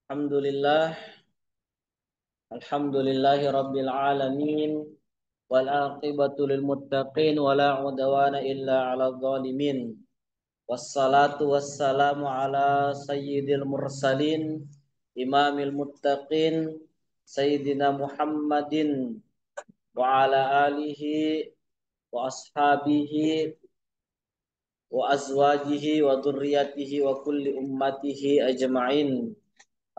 Alhamdulillah, alhamdulillahi rabbil alamin wal aqibatu lil muttaqin wala udwana illa 'alal zalimin. Wassalatu wassalamu ala sayyidil mursalin imamil muttaqin sayyidina Muhammadin wa ala alihi wa ashabihi wa azwajihi wa dzurriyyatihi wa kulli ummatihi ajma'in.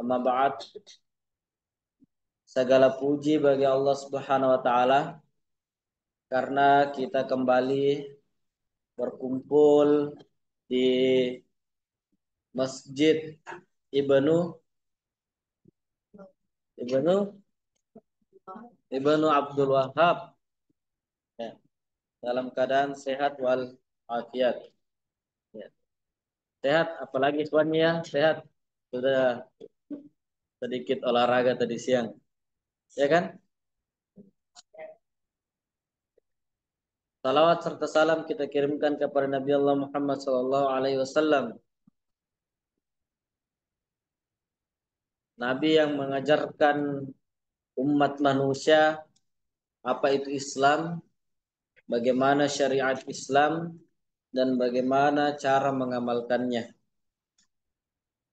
Amma ba'd. Segala puji bagi Allah Subhanahu wa taala karena kita kembali berkumpul di Masjid Ibnu Ibnu Ibnu Abdul Wahab, ya, dalam keadaan sehat wal afiat. Ya. Sehat, apalagi ikhwannya ya, sehat. Sudah sedikit olahraga tadi siang, ya kan? Salawat serta salam kita kirimkan kepada Nabi Allah Muhammad sallallahu alaihi wasallam, Nabi yang mengajarkan umat manusia apa itu Islam, bagaimana syariat Islam, dan bagaimana cara mengamalkannya.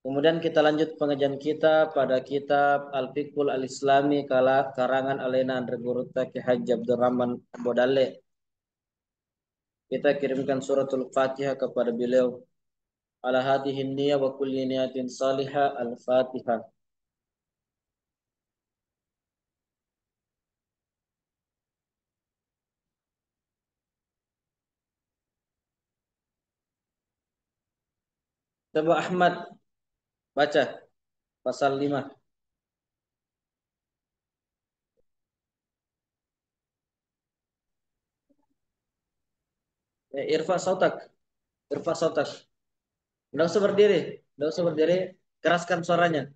Kemudian kita lanjut pengajian kita pada kitab Al-Fiqhul Al-Islami karangan Alena Andre Guruta Ki Haji Abdurrahman Bodale. Kita kirimkan suratul Fatihah kepada beliau. Ala hadihin niyah wa kulli niyatin salihah. Al-Fatihah. Coba Ahmad baca pasal 5. Irfa sautak. Irfa sautak. Enggak usah berdiri. Enggak usah berdiri. Keraskan suaranya.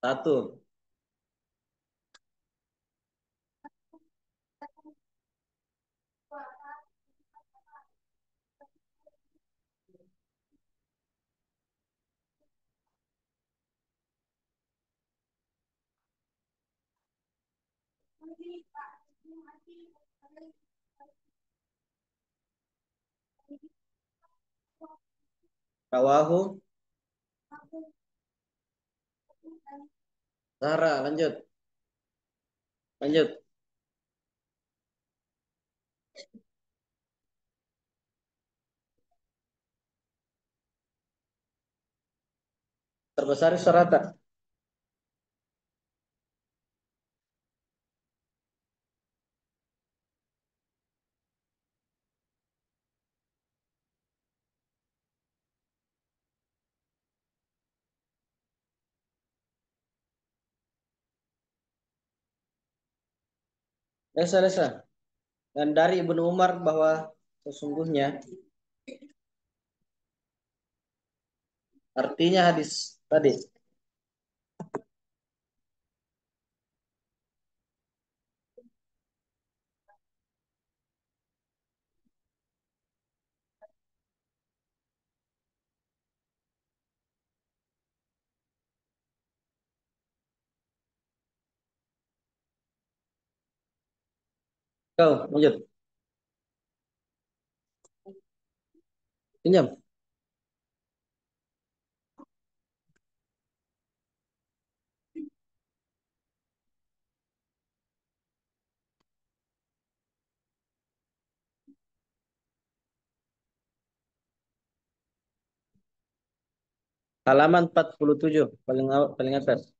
Satu. Rawahu. Zahra, lanjut. Lanjut. Terbesar surata. Lesa, lesa. Dan dari Ibnu Umar bahwa sesungguhnya artinya hadis tadi. Kau lanjut. Pinjam. Halaman 47 paling atas.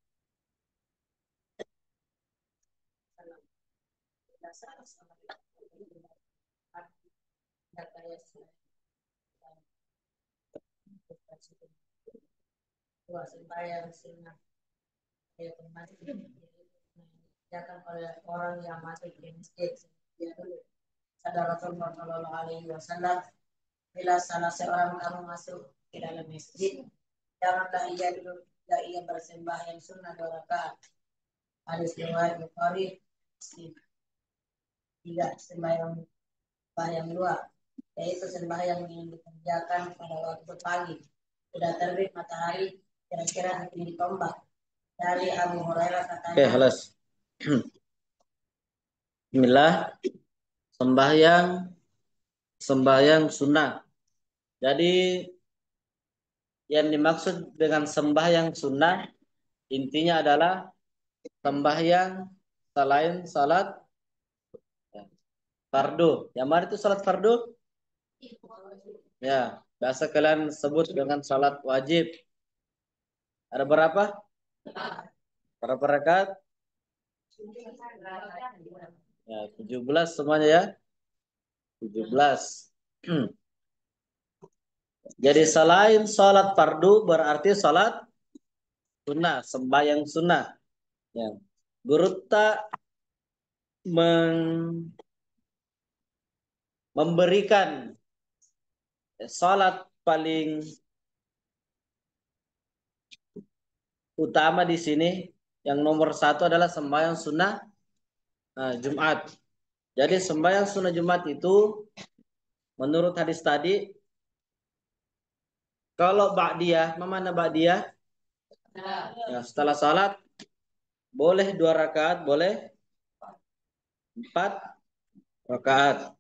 Oleh orang yang masuk di masjid. Sadar Rasulullah Shallallahu Alaihi Wasallam bila salah seorang kamu masuk ke dalam masjid, janganlah ia duduk hingga ia bersembahyang sunnah 2 rakaat. Hadis riwayat Bukhari. Tiga, sembahyang dua, yaitu sembahyang yang dikerjakan pada waktu pagi. Sudah terbit matahari, kira-kira akan ditombak. Dari Abu Hurairah katanya. Oke, halas. Bismillah, sembahyang sunnah. Jadi yang dimaksud dengan sembahyang sunnah intinya adalah sembahyang selain salat fardu. Yang mana itu salat fardu? Ya, biasa kalian sebut dengan salat wajib. Ada berapa? Berapa rakaat? Ya, 17 semuanya ya. 17. Jadi selain salat fardu berarti salat sunnah, sembahyang sunnah. Ya. Guru tak memberikan salat paling utama di sini, yang nomor satu adalah sembahyang sunnah Jumat. Jadi sembahyang sunnah Jumat itu menurut hadis tadi, kalau ba'diyah, mana ba'diyah? Ya, setelah salat boleh 2 rakaat, boleh 4 rakaat.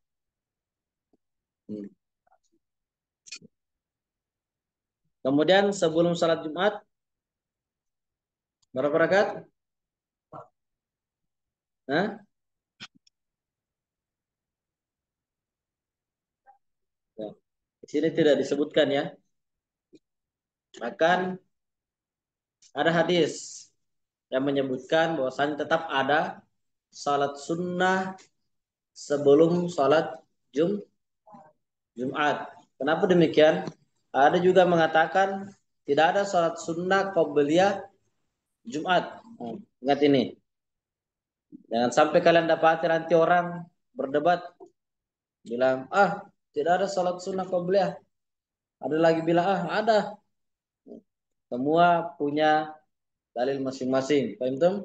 Kemudian sebelum salat Jumat berapa rakaat? Hah? Ya. Di sini tidak disebutkan ya. Akan ada hadis yang menyebutkan bahwasanya tetap ada salat sunnah sebelum salat Jumat. Kenapa demikian? Ada juga mengatakan tidak ada salat sunnah qabliyah Jumat. Ingat ini. Jangan sampai kalian dapati nanti orang berdebat bilang, tidak ada salat sunnah qabliyah. Ada lagi bilang, ada. Semua punya dalil masing-masing. Paham tuh?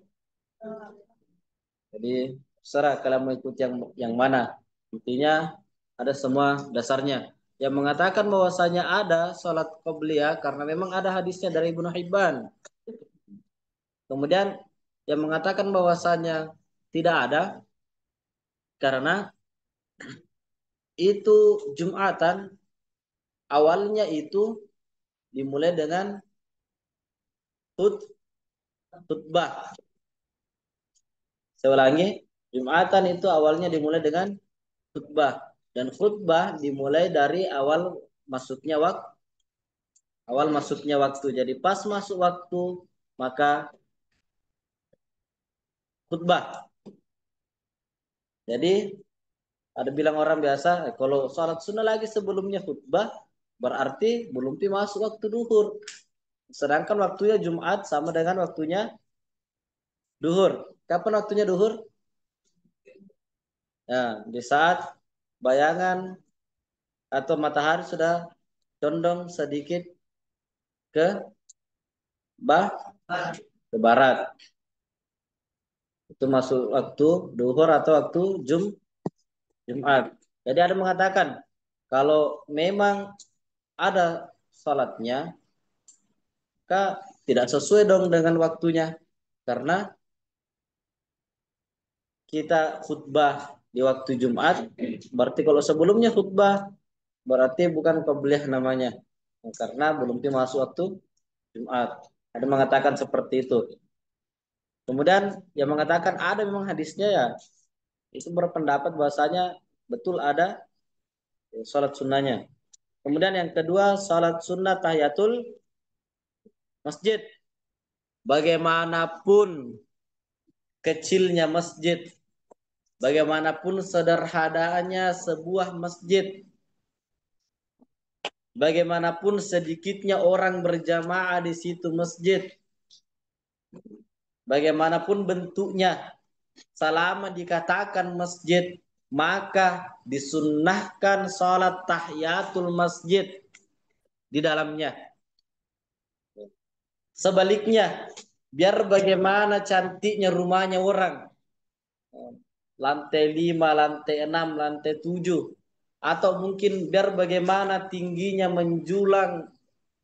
Jadi serah kalian mau ikut yang mana. Intinya ada semua dasarnya. Yang mengatakan bahwasanya ada salat qabliyah karena memang ada hadisnya dari Ibnu Hibban. Kemudian yang mengatakan bahwasanya tidak ada karena itu Jumatan awalnya itu dimulai dengan khutbah. Saya ulangi, Jumatan itu awalnya dimulai dengan khutbah, dan khutbah dimulai dari awal masuknya waktu. Jadi pas masuk waktu maka khutbah. Jadi ada bilang orang biasa, kalau sholat sunnah lagi sebelumnya khutbah berarti belum masuk waktu duhur. Sedangkan waktunya Jumat sama dengan waktunya duhur. Kapan waktunya duhur? Ya, di saat bayangan atau matahari sudah condong sedikit ke ke barat. Itu masuk waktu duhur atau waktu Jumat. Jadi ada mengatakan kalau memang ada salatnya, maka tidak sesuai dong dengan waktunya. Karena kita khutbah di waktu Jumat, berarti kalau sebelumnya khutbah berarti bukan qabliyah namanya. Karena belum masuk waktu Jumat. Ada mengatakan seperti itu. Kemudian yang mengatakan ada memang hadisnya ya, itu berpendapat bahwasanya betul ada salat sunnahnya. Kemudian yang kedua, salat sunnah tahiyatul masjid. Bagaimanapun kecilnya masjid, bagaimanapun sederhananya sebuah masjid, bagaimanapun sedikitnya orang berjamaah di situ masjid, bagaimanapun bentuknya, selama dikatakan masjid, maka disunnahkan salat tahiyatul masjid di dalamnya. Sebaliknya, biar bagaimana cantiknya rumahnya orang, lantai 5, lantai 6, lantai 7, atau mungkin biar bagaimana tingginya menjulang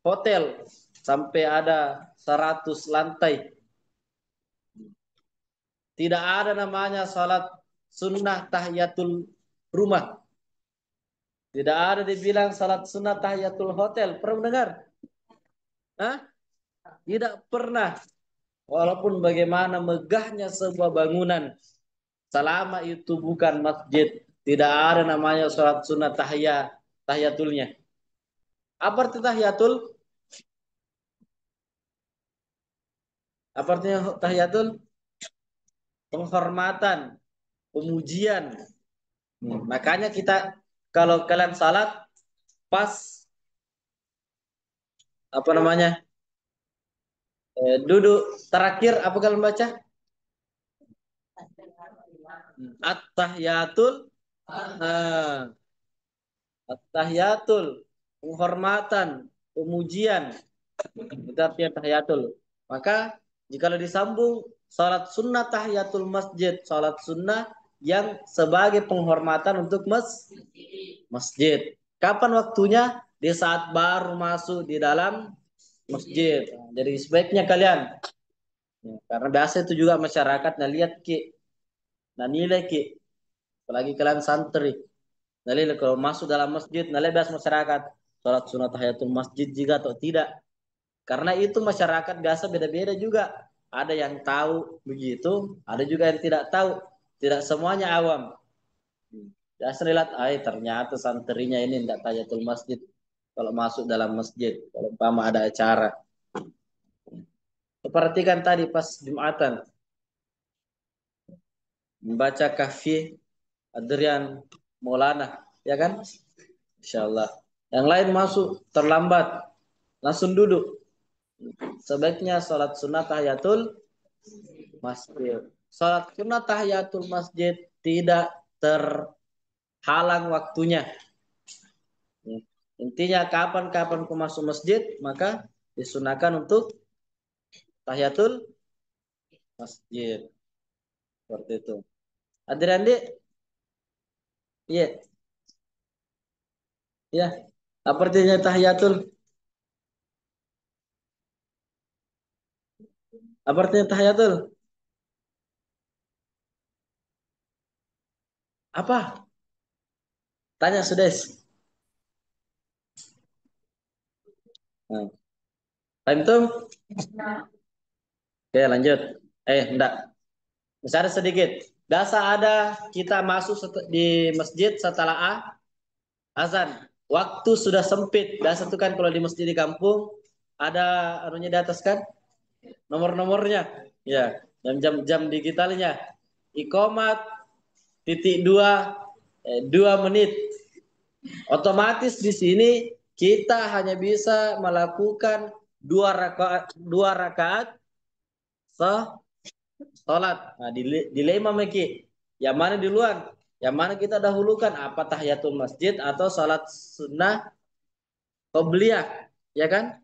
hotel sampai ada 100 lantai. Tidak ada namanya salat sunnah tahiyatul rumah. Tidak ada dibilang salat sunnah tahiyatul hotel. Pernah mendengar? Hah? Tidak pernah. Walaupun bagaimana megahnya sebuah bangunan, selama itu bukan masjid, tidak ada namanya salat sunnah tahiyatulnya. Apa arti tahiyatul? Apa artinya tahiyatul? Penghormatan, pemujian. Makanya kita kalau kalian salat pas apa namanya? Duduk terakhir apa kalian baca? At-tahiyatul ah, at-tahiyatul, penghormatan, pemujian. Itu artinya tahiyatul. Maka jika disambung salat sunnah tahiyatul masjid, salat sunnah yang sebagai penghormatan untuk masjid. Kapan waktunya? Di saat baru masuk di dalam masjid. Jadi sebaiknya kalian, ya, karena biasa itu juga masyarakat nah lihat ki, nah nilai ki, apalagi kalian santri. Nalil kalau masuk dalam masjid, nalil biasa masyarakat salat sunat tahiyatul masjid juga atau tidak. Karena itu masyarakat biasa beda-beda juga. Ada yang tahu begitu, ada juga yang tidak tahu. Tidak semuanya awam. Biasa lihat, ternyata santrinya ini tidak tahiyatul masjid. Kalau masuk dalam masjid, kalau umpama ada acara. Perhatikan tadi pas Jumatan, membaca kafi Adrian Maulana, ya kan? Insya Allah. Yang lain masuk terlambat, langsung duduk. Sebaiknya sholat sunnah tahiyatul masjid. Sholat sunnah tahiyatul masjid tidak terhalang waktunya. Intinya kapan-kapan ku masuk masjid, maka disunahkan untuk tahiyatul masjid. Seperti itu. Adik-adik, iya, iya. Apa artinya tahiyatul? Apa artinya tahiyatul? Apa? Tanya Sudes. Nah, time tuh? Oke, lanjut. Enggak. Misalnya sedikit. Biasa ada kita masuk di masjid setelah azan. Waktu sudah sempit. Biasa itu kan kalau di masjid di kampung ada anunya di atas kan? Nomor-nomornya. Ya, jam-jam digitalnya. Iqomat titik 2 menit. Otomatis di sini kita hanya bisa melakukan dua rakaat sholat. Nah, dilema Meki. Yang mana duluan? Yang mana kita dahulukan? Apa tahiyatul masjid atau sholat sunnah qobliyah? Ya kan?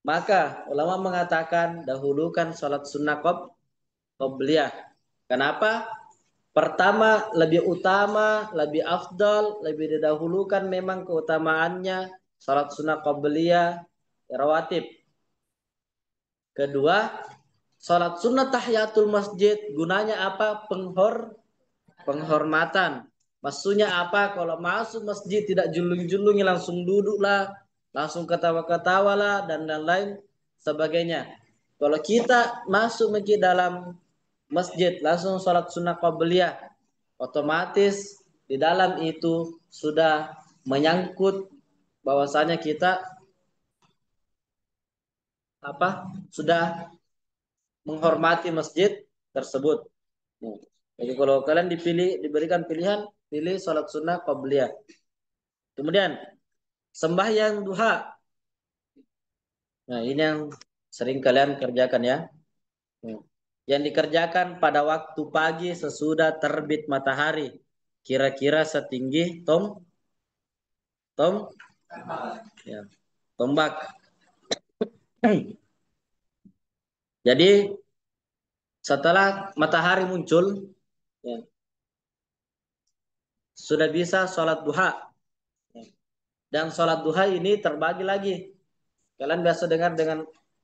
Maka ulama mengatakan dahulukan sholat sunnah qobliyah. Kenapa? Pertama, lebih utama, lebih afdal, lebih didahulukan memang keutamaannya sholat sunnah qobliyah rawatib. Kedua, sholat sunnah tahiyatul masjid gunanya apa? Penghormatan. Maksudnya apa? Kalau masuk masjid tidak julung-julungi, langsung duduklah, langsung ketawa-ketawalah dan lain sebagainya. Kalau kita masuk masjid dalam masjid langsung sholat sunnah qabliyah, otomatis di dalam itu sudah menyangkut bahwasanya kita apa? Sudah menghormati masjid tersebut. Jadi kalau kalian diberikan pilihan, pilih sholat sunnah qabliyah. Kemudian sembahyang duha. Nah ini yang sering kalian kerjakan ya. yang dikerjakan pada waktu pagi sesudah terbit matahari, kira-kira setinggi tom ya, tombak. Jadi setelah matahari muncul, ya, sudah bisa sholat duha. Dan sholat duha ini terbagi lagi. Kalian biasa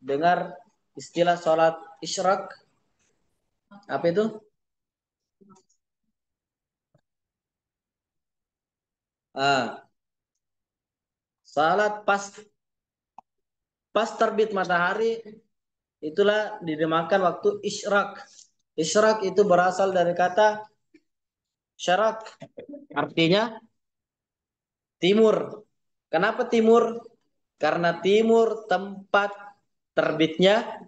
dengar istilah sholat isyraq. Apa itu? Ah, salat pas terbit matahari itulah dinamakan waktu isyraq. Isyraq itu berasal dari kata syarak, artinya timur. Kenapa timur? Karena timur tempat terbitnya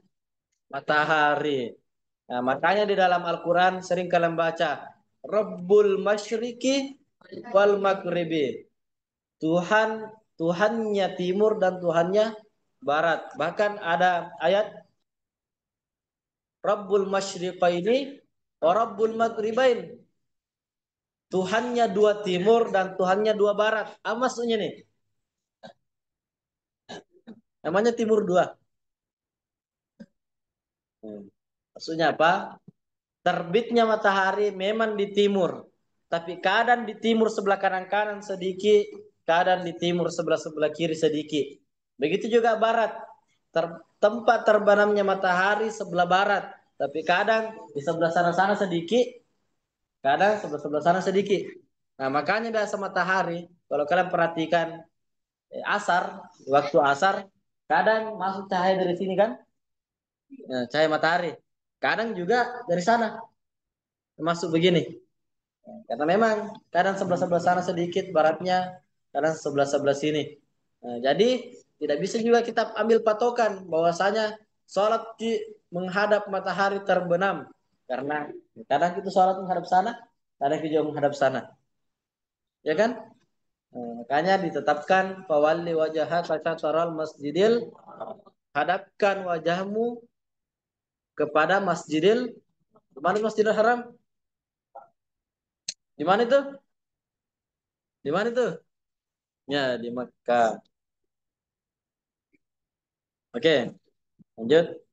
matahari. Nah, makanya di dalam Al-Quran sering kalian baca Rabbul Masyriqi wal Maghribi. Tuhannya timur dan Tuhannya barat. Bahkan ada ayat Rabbul Masyriqaini wa Rabbul Maghribain. Tuhannya dua timur dan Tuhannya dua barat. Apa maksudnya nih? Namanya timur dua. Maksudnya apa? Terbitnya matahari memang di timur. Tapi keadaan di timur sebelah kanan-kanan sedikit. Keadaan di timur sebelah-sebelah kiri sedikit. Begitu juga barat. Tempat terbenamnya matahari sebelah barat. Tapi kadang di sebelah sana-sana sedikit. Kadang sebelah-sebelah sana sedikit. Nah makanya biasa matahari. Kalau kalian perhatikan asar. Waktu asar. Kadang masuk cahaya dari sini kan. Nah, cahaya matahari. Kadang juga dari sana. Masuk begini. Karena memang kadang sebelah-sebelah sana sedikit baratnya. Kadang sebelah-sebelah sini. Nah, jadi tidak bisa juga kita ambil patokan bahwasanya sholat menghadap matahari terbenam. Karena kadang itu sholat menghadap sana. Kadang itu juga menghadap sana. Ya kan? Nah, makanya ditetapkan fawalli wajhaka syatral masjidil, hadapkan wajahmu kepada di mana Masjidil Haram? Di mana itu? Di mana itu? Ya, di Makkah. Oke, lanjut.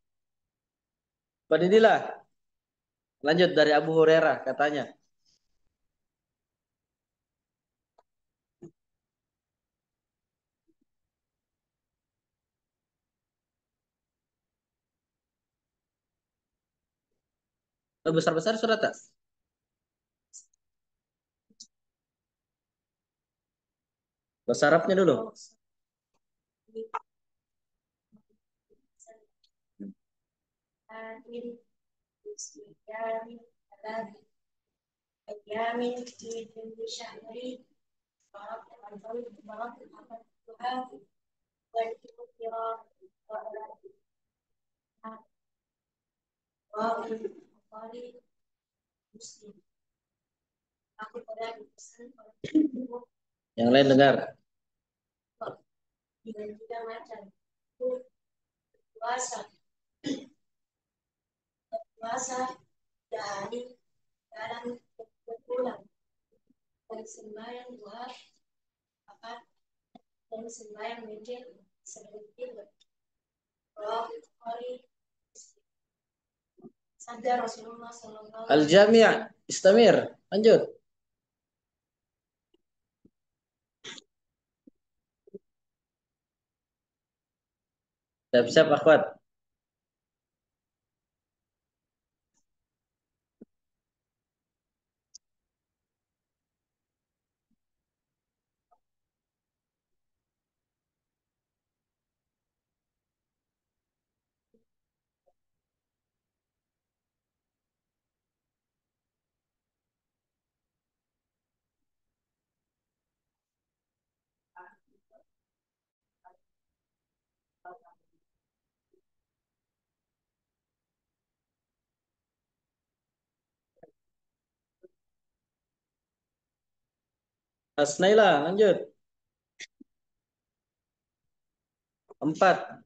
Fadilah. Lanjut dari Abu Hurairah katanya. Besar-besar sudah tak? Bahasa Arabnya dulu. Yang lain dengar. Puasa dari dalam kebetulan dan sembahyang dua apa dan sembahyang witir seperti itu. Bukhari sabda Rasulullah Sallallahu Alaihi Al-Jami' Istamir. Lanjut. Siap-siap akhwat. Asnaila, lanjut. 4.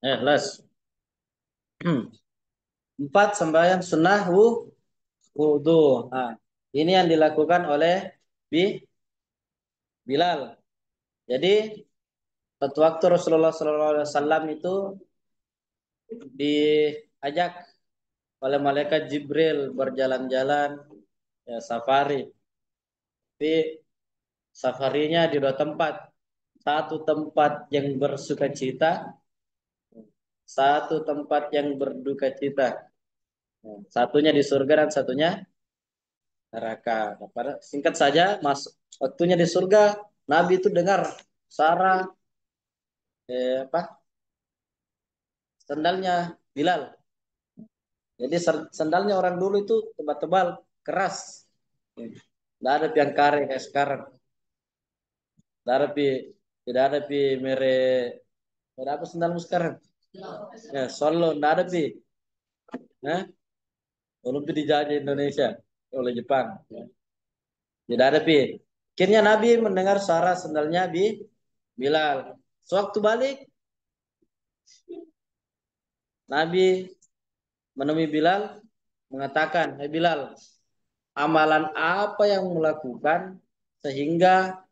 Les. Empat sembahyang sunnah wudu. Nah, ini yang dilakukan oleh Bilal. Jadi suatu waktu Rasulullah SAW itu diajak oleh malaikat Jibril berjalan-jalan ya, safari. Tapi safarinya di dua tempat. Satu tempat yang bersuka cita, satu tempat yang berduka cita. Satunya di surga dan satunya neraka. Singkat saja, waktunya di surga, Nabi itu dengar suara sandalnya Bilal. Jadi sandalnya orang dulu itu tebal-tebal, keras. Tidak ada yang kare kayak sekarang. Tidak ada tidak ada mere, mere apa sandalmu sekarang? Ya, Solo, tidak ada Nah, belum dijajah Indonesia oleh Jepang. Tidak ada Akhirnya Nabi mendengar suara sandalnya Bilal. Sewaktu balik, Nabi menemui Bilal, mengatakan, "Hai Bilal, amalan apa yang melakukan sehingga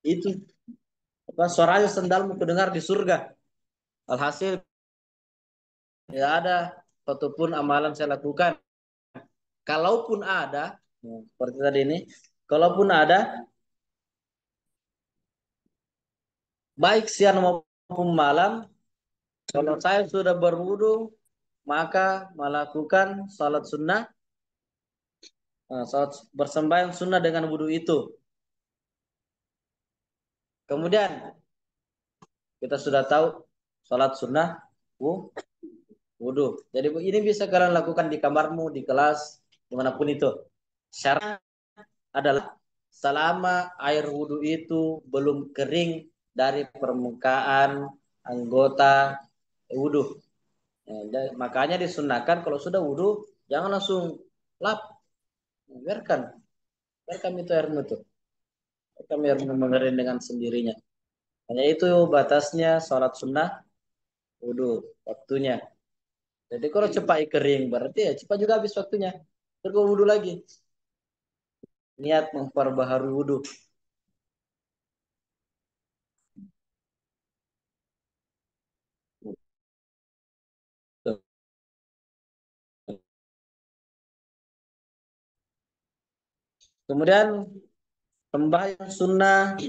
itu suaranya sendalmu kudengar di surga? Alhasil tidak ada satupun amalan saya lakukan. Kalaupun ada, seperti tadi ini, kalaupun ada, baik siang maupun malam, kalau saya sudah berwudu, maka melakukan salat sunnah, salat bersembahyang sunnah dengan wudu itu. Kemudian kita sudah tahu salat sunnah wudu. Jadi ini bisa kalian lakukan di kamarmu, di kelas, dimanapun itu. Syarat adalah selama air wudu itu belum kering dari permukaan anggota wudu. Makanya disunahkan kalau sudah wudu jangan langsung lap, biarkan, biarkan itu airmu itu, biarkan airmu mengering dengan sendirinya. Hanya itu batasnya sholat sunnah wudu waktunya. Jadi kalau cepat kering berarti ya cepat juga habis waktunya. Terus wudu lagi. Niat memperbaharui wudu. Kemudian sembahyang sunnah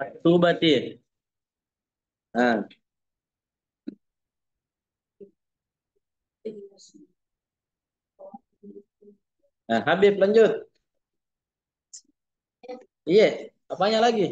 itu berarti. Nah, Nah, Habib lanjut. Iya, apanya lagi?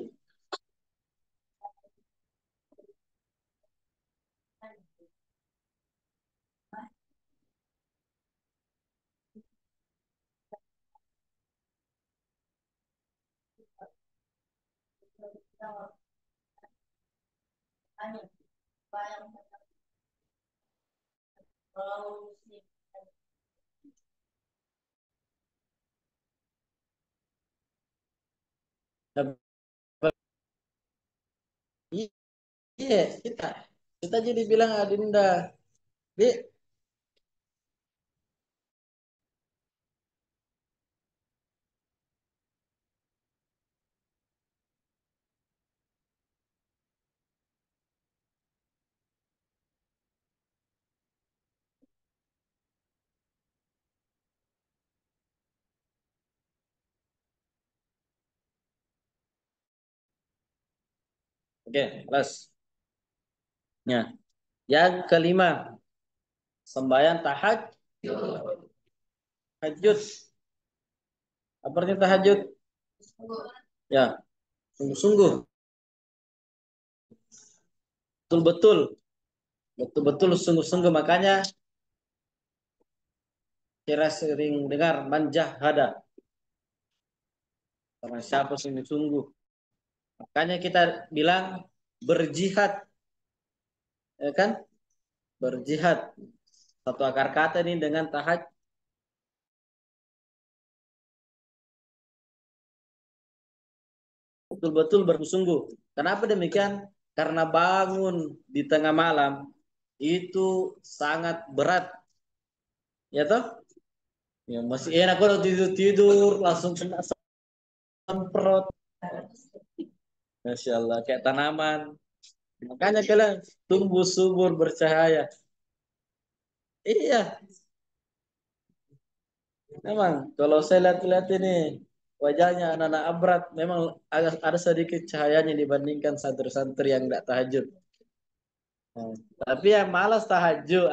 Iya, kita kita jadi bilang Adinda. Di, oke, plus. Ya. Yang kelima, sembahyang tahajud. Apa artinya tahajud? Ya, sungguh-sungguh, betul-betul, betul-betul sungguh-sungguh. Makanya kira sering dengar manjahada. Karena siapa sungguh-sungguh. Makanya kita bilang berjihad, ya kan? Berjihad. Satu akar kata ini dengan tahajud betul-betul bersungguh. Kenapa demikian? Karena bangun di tengah malam itu sangat berat, ya toh? Ya masih enak kalau tidur tidur langsung kena semprot, masya Allah kayak tanaman. Makanya kalian tumbuh subur bercahaya. Iya, memang kalau saya lihat-lihat ini wajahnya anak-anak abrat memang agak ada sedikit cahayanya dibandingkan santri-santri yang tidak tahajud. Hmm. Tapi yang malas tahajud,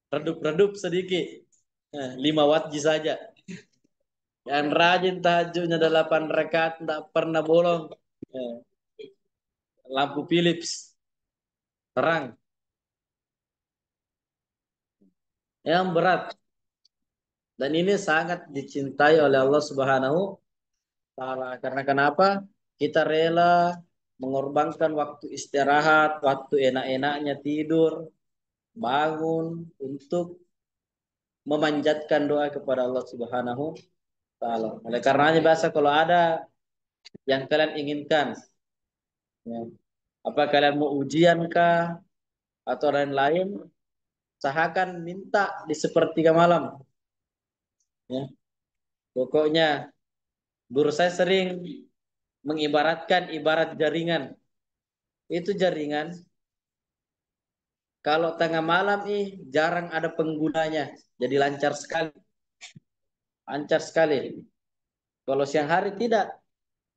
redup-redup sedikit. 5 wajib saja. Yang rajin tahajudnya 8 rakaat tidak pernah bolong. Eh, Lampu Philips terang. Yang berat dan ini sangat dicintai oleh Allah Subhanahu taala. Karena kenapa? Kita rela mengorbankan waktu istirahat, waktu enak-enaknya tidur, bangun untuk memanjatkan doa kepada Allah Subhanahu taala. Oleh karenanya biasa kalau ada yang kalian inginkan, ya, apa kalian mau ujian kah atau lain-lain, usahakan minta di sepertiga malam. Ya. Pokoknya guru saya sering mengibaratkan ibarat jaringan. Itu jaringan kalau tengah malam jarang ada penggunanya. Jadi lancar sekali. Lancar sekali. Kalau siang hari tidak.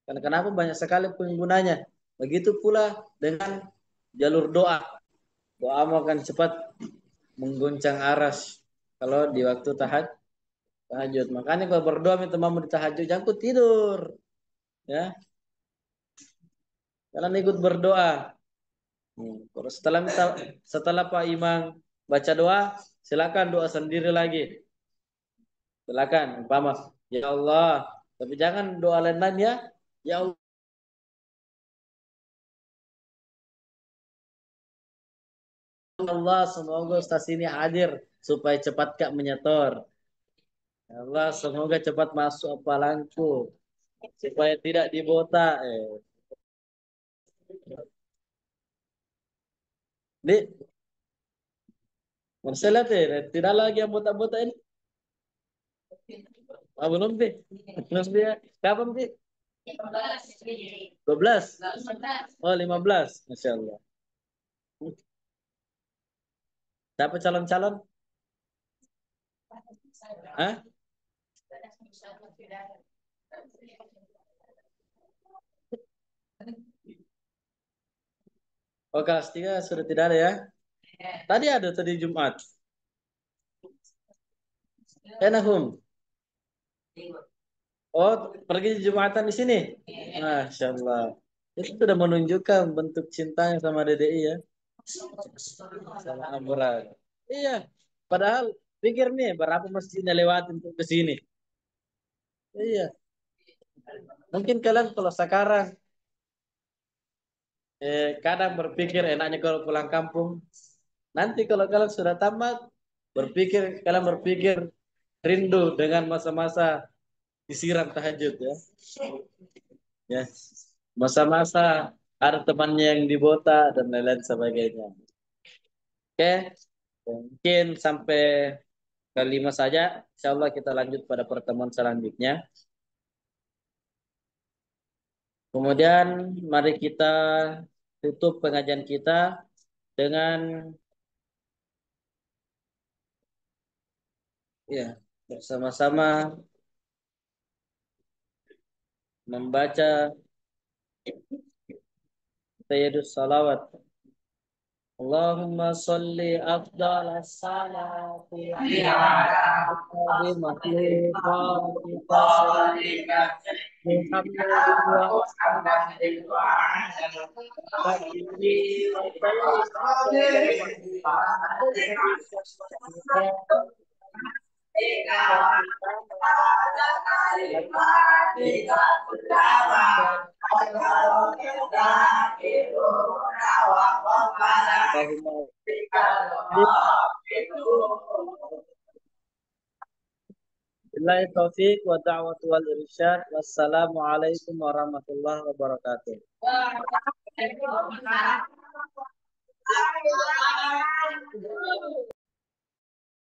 Karena kenapa banyak sekali penggunanya. Begitu pula dengan jalur doa. Doa akan cepat mengguncang aras. Kalau di waktu tahajud. Makanya kalau berdoa minta mamu di tahajud, jangan tidur. Ya, kalian ikut berdoa. Kalau setelah Pak Imam baca doa, silakan doa sendiri lagi. Silakan, umpama, ya Allah. Tapi jangan doa lain-lain ya. Ya Allah, semoga Ustaz ini hadir supaya cepat Kak menyetor. Ya Allah, semoga cepat masuk apalangku supaya tidak dibota. Di, Marcela tidak lagi yang bota-bota ini. Ah, belum sih. Belum dia. Kapan sih? 12. Oh, 15. Masya Allah. Siapa calon-calon? Hah? Oh, kelas 3 sudah tidak ada ya? Tadi ada tadi Jumat. Enahum. Oh, pergi Jumatan di sini. Masya Allah. Itu sudah menunjukkan bentuk cintanya sama DDI ya. Sama Amburan. Iya. Padahal pikir nih berapa masjidnya lewat untuk ke sini. Iya. Mungkin kalian kalau sekarang kadang berpikir enaknya kalau pulang kampung. Nanti kalau kalian sudah tamat, kalian berpikir rindu dengan masa-masa disiram tahajud ya. Ya. Masa-masa ada temannya yang di Bota dan lain-lain sebagainya. Oke, mungkin sampai kelima saja. Insya Allah kita lanjut pada pertemuan selanjutnya. Kemudian mari kita tutup pengajian kita dengan ya bersama-sama membaca tayyidus salawat. Allahumma salli afdal as-salati ala makhluqatika Muhammadin wa alihi wa sallim. Billahi taufiq wa da'watu wal irsyad. Wassalamualaikum warahmatullahi wabarakatuh.